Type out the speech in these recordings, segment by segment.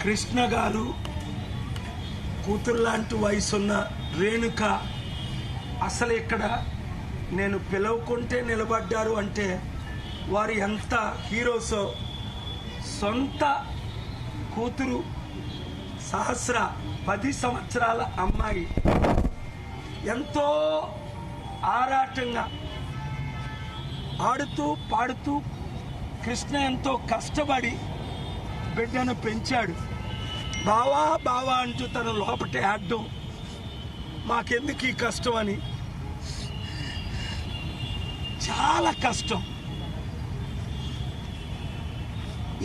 కృష్ణ గారు కూతురు లాంటి వయసున్న రేణుక అసలు ఇక్కడ నేను పిలవకుంటే నిలబడ్డారు అంటే వారు ఎంత హీరోసో. సొంత కూతురు సహస్ర 10 సంవత్సరాల అమ్మాయి ఎంతో ఆరాటంగా ఆడుతూ పాడుతూ కృష్ణ ఎంతో కష్టపడి బిడ్డను పెంచాడు. బావా బావా అంటూ తన లోపట ఆడడం, మాకెందుకు ఈ కష్టం అని. చాలా కష్టం.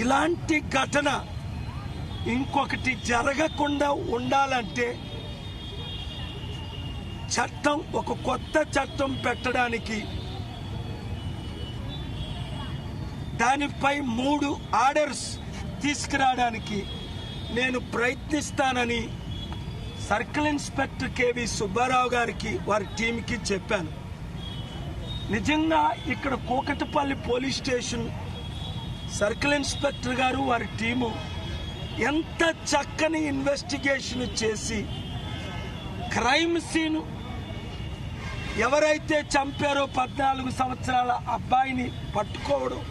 ఇలాంటి ఘటన ఇంకొకటి జరగకుండా ఉండాలంటే చట్టం, ఒక కొత్త చట్టం పెట్టడానికి, దానిపై 3 ఆర్డర్స్ తీసుకురావడానికి నేను ప్రయత్నిస్తానని సర్కిల్ ఇన్స్పెక్టర్ కేవి సుబ్బారావు గారికి వారి టీంకి చెప్పాను. నిజంగా ఇక్కడ Kukatpally police station circle inspector గారు వారి టీము ఎంత చక్కని ఇన్వెస్టిగేషన్ చేసి క్రైమ్ సీన్ ఎవరైతే చంపారో 14 సంవత్సరాల అబ్బాయిని పట్టుకోవడం,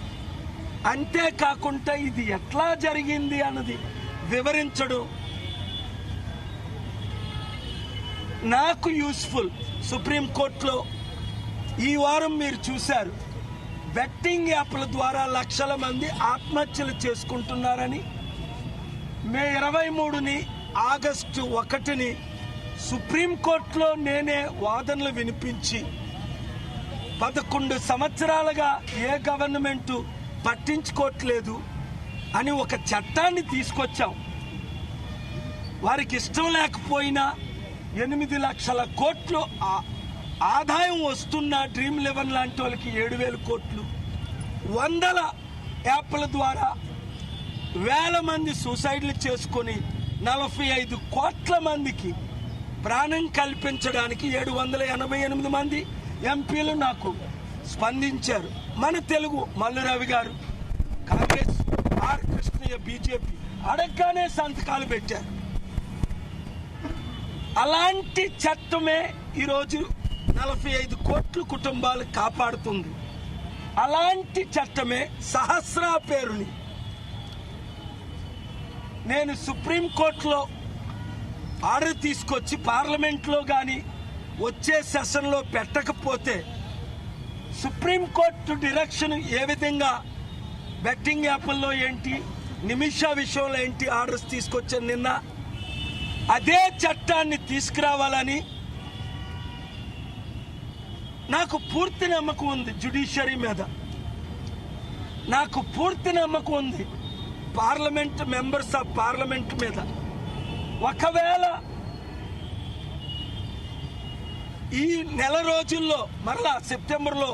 అంతేకాకుండా ఇది ఎట్లా జరిగింది అన్నది వివరించడం నాకు యూస్ఫుల్. సుప్రీంకోర్టులో ఈ వారం మీరు చూశారు, బెట్టింగ్ యాప్ల ద్వారా లక్షల మంది ఆత్మహత్యలు చేసుకుంటున్నారని. మే 23ని ఆగస్టు 1ని సుప్రీంకోర్టులో నేనే వాదనలు వినిపించి 11 సంవత్సరాలుగా ఏ గవర్నమెంట్ పట్టించుకోవట్లేదు అని ఒక చట్టాన్ని తీసుకొచ్చాం. వారికి ఇష్టం లేకపోయినా 8 లక్షల కోట్లు ఆదాయం వస్తున్న డ్రీమ్ 11 లాంటి వాళ్ళకి 7,000 కోట్లు, 100 యాప్ల ద్వారా వేల మంది సూసైడ్లు చేసుకొని 45 కోట్ల మందికి ప్రాణం కల్పించడానికి 788 మంది ఎంపీలు నాకు స్పందించారు. మన తెలుగు మల్లు రవి గారు కాంగ్రెస్, ఆర్ కృష్ణయ్య బీజేపీ అడగగానే సంతకాలు పెట్టారు. అలాంటి చట్టమే ఈరోజు 45 కోట్ల కుటుంబాలు కాపాడుతుంది. అలాంటి చట్టమే సహస్ర పేరుని నేను సుప్రీంకోర్టులో ఆర్డర్ తీసుకొచ్చి పార్లమెంట్లో కానీ వచ్చే సెషన్లో పెట్టకపోతే సుప్రీంకోర్టు డైరెక్షన్ ఏ విధంగా బెట్టింగ్ యాప్ల్లో ఏంటి, నిమిష విషయంలో ఏంటి ఆర్డర్స్ తీసుకొచ్చాను నిన్న, అదే చట్టాన్ని తీసుకురావాలని నాకు పూర్తి నమ్మకం ఉంది. జ్యుడిషియరీ మీద నాకు పూర్తి నమ్మకం ఉంది. పార్లమెంట్ మెంబర్స్ ఆఫ్ పార్లమెంట్ మీద ఒకవేళ ఈ నెల రోజుల్లో మరలా సెప్టెంబర్లో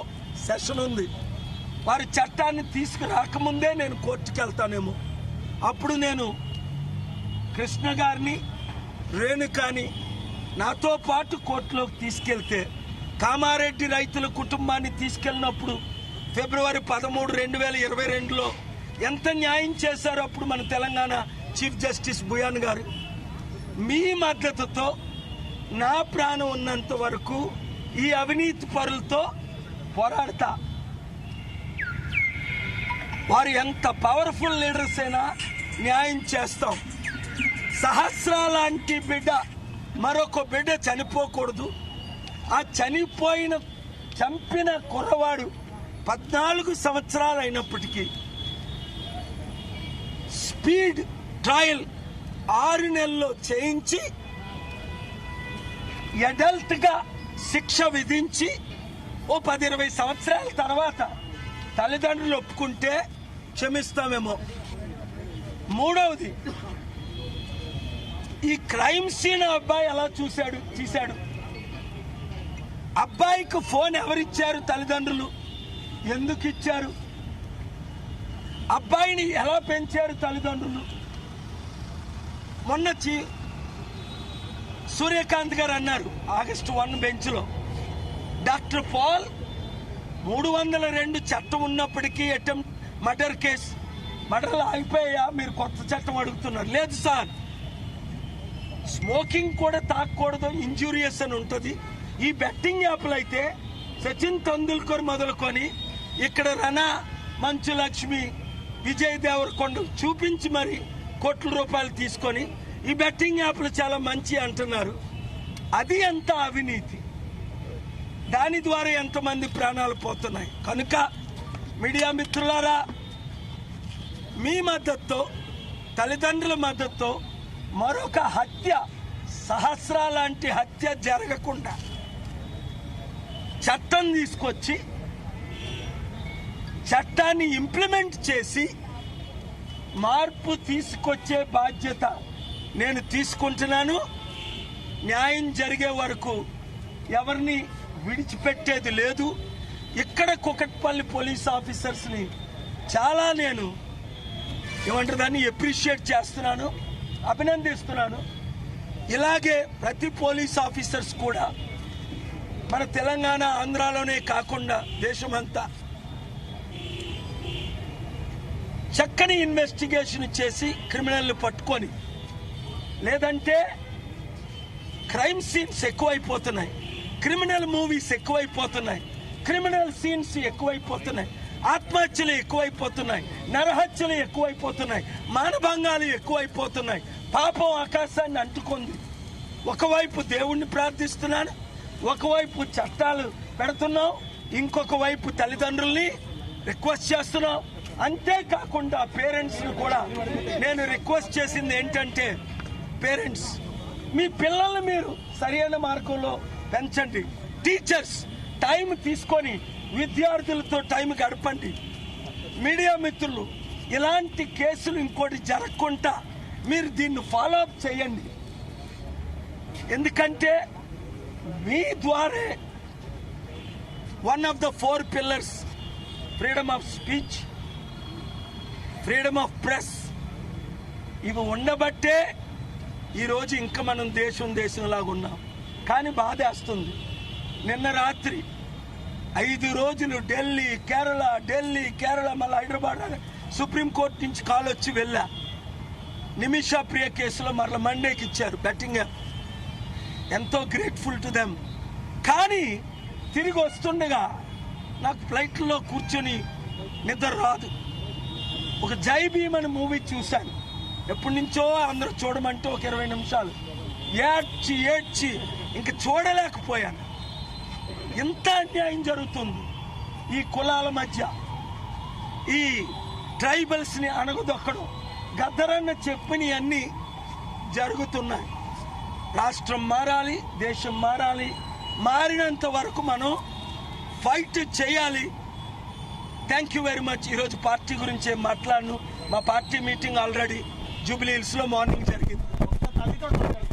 సెషన్ ఉంది, వారి చట్టాన్ని తీసుకురాకముందే నేను కోర్టుకు వెళ్తానేమో. అప్పుడు నేను కృష్ణ గారిని, రేణుకాని నాతో పాటు కోర్టులోకి తీసుకెళ్తే, కామారెడ్డి రైతుల కుటుంబాన్ని తీసుకెళ్ళినప్పుడు ఫిబ్రవరి 13, 2022లో ఎంత న్యాయం చేశారో అప్పుడు మన తెలంగాణ చీఫ్ జస్టిస్ బుయాన్ గారు. మీ మద్దతుతో నా ప్రాణం ఉన్నంత వరకు ఈ అవినీతి పరులతో పోరాడతా. వారు ఎంత పవర్ఫుల్ లీడర్స్ అయినా న్యాయం చేస్తాం. సహస్ర లాంటి బిడ్డ, మరొక బిడ్డ చనిపోకూడదు. ఆ చంపిన కుర్రవాడు 14 సంవత్సరాలు అయినప్పటికీ స్పీడ్ ట్రయల్ 6 నెలల్లో చేయించి అడల్ట్ గా శిక్ష విధించి ఓ 10-20 సంవత్సరాల తర్వాత తల్లిదండ్రులు ఒప్పుకుంటే క్షమిస్తామేమో. మూడవది, ఈ క్రైమ్ సీన్ అబ్బాయి ఎలా తీశాడు. అబ్బాయికి ఫోన్ ఎవరిచ్చారు? తల్లిదండ్రులు. ఎందుకు ఇచ్చారు? అబ్బాయిని ఎలా పెంచారు తల్లిదండ్రులు? మొన్న సూర్యకాంత్ గారు అన్నారు ఆగస్టు 1 బెంచ్లో, డాక్టర్ పాల్ 302 చట్టం ఉన్నప్పటికీ అటెంప్ట్ మర్డర్ కేసు మర్డర్లు ఆగిపోయా, మీరు కొత్త చట్టం అడుగుతున్నారు. లేదు సార్, స్మోకింగ్ కూడా తాకూడదు, ఇంజూరియస్ అని ఉంటుంది. ఈ బెట్టింగ్ యాప్లు అయితే సచిన్ తెందుల్కర్ మొదలుకొని ఇక్కడ రనా, మంచు లక్ష్మి, విజయ్ దేవరకొండ చూపించి మరి కోట్ల రూపాయలు తీసుకొని ఈ బెట్టింగ్ యాప్లు చాలా మంచి అంటున్నారు. అది ఎంత అవినీతి, దాని ద్వారా ఎంతమంది ప్రాణాలు పోతున్నాయి. కనుక మీడియా మిత్రులారా, మీ మద్దతుతో, తల్లిదండ్రుల మద్దతుతో మరొక హత్య, సహస్రా లాంటి హత్య జరగకుండా చట్టం తీసుకొచ్చి చట్టాన్ని ఇంప్లిమెంట్ చేసి మార్పు తీసుకొచ్చే బాధ్యత నేను తీసుకుంటున్నాను. న్యాయం జరిగే వరకు ఎవరిని విడిచిపెట్టేది లేదు. ఇక్కడ కుకట్పల్లి పోలీస్ ఆఫీసర్స్ని చాలా నేను దాన్ని అప్రిషియేట్ చేస్తున్నాను, అభినందిస్తున్నాను. ఇలాగే ప్రతి పోలీస్ ఆఫీసర్స్ కూడా మన తెలంగాణ, ఆంధ్రాలోనే కాకుండా దేశమంతా చక్కని ఇన్వెస్టిగేషన్ చేసి క్రిమినల్ని పట్టుకొని, లేదంటే క్రైమ్ సీన్స్ ఎక్కువైపోతున్నాయి, క్రిమినల్ మూవీస్ ఎక్కువైపోతున్నాయి, క్రిమినల్ సీన్స్ ఎక్కువైపోతున్నాయి, ఆత్మహత్యలు ఎక్కువైపోతున్నాయి, నరహత్యలు ఎక్కువైపోతున్నాయి, మానభంగాలు ఎక్కువైపోతున్నాయి. పాపం ఆకాశాన్ని అంటుకుంది. ఒకవైపు దేవుణ్ణి ప్రార్థిస్తున్నాను, ఒకవైపు చట్టాలు పెడుతున్నాం, ఇంకొక వైపు తల్లిదండ్రుల్ని రిక్వెస్ట్ చేస్తున్నాం. అంతేకాకుండా పేరెంట్స్ని కూడా నేను రిక్వెస్ట్ చేసింది ఏంటంటే, పేరెంట్స్ మీ పిల్లల్ని మీరు సరైన మార్గంలో పెంచండి. టీచర్స్ టైం తీసుకొని విద్యార్థులతో టైం గడపండి. మీడియా మిత్రులు, ఇలాంటి కేసులు ఇంకోటి జరగకుండా మీరు దీన్ని ఫాలో అప్ చేయండి. ఎందుకంటే మీ ద్వారే one of the 4 pillars, freedom of speech, freedom of press, ఇవి ఉండబట్టే ఈరోజు ఇంకా మనం దేశంలాగా ఉన్నాం. కానీ బాధేస్తుంది, నిన్న రాత్రి 5 రోజులు ఢిల్లీ కేరళ మళ్ళీ హైదరాబాద్ సుప్రీంకోర్టు నుంచి కాల్ వచ్చి వెళ్ళా. నిమిషా ప్రియ కేసులో మరల మండేకి ఇచ్చారు బెట్టింగ్ యాప్. ఎంతో గ్రేట్ఫుల్ టు దెమ్. కానీ తిరిగి వస్తుండగా నాకు ఫ్లైట్లో కూర్చొని నిద్ర రాదు. ఒక జై భీమ్ అని మూవీ చూశాను. ఎప్పటి నుంచో అందరూ చూడమంటే ఒక 20 నిమిషాలు ఏడ్చి ఇంక చూడలేకపోయాను. ఎంత అన్యాయం జరుగుతుంది ఈ కులాల మధ్య, ఈ ట్రైబల్స్ని అణగదొక్కడం, గద్దరన్న చెప్పిన అన్నీ జరుగుతున్నాయి. రాష్ట్రం మారాలి, దేశం మారాలి. మారినంత వరకు మనం ఫైట్ చేయాలి. Thank you very much. ఈరోజు పార్టీ గురించి మాట్లాడను. మా పార్టీ మీటింగ్ ఆల్రెడీ జూబ్లీ హిల్స్లో మార్నింగ్ జరిగింది.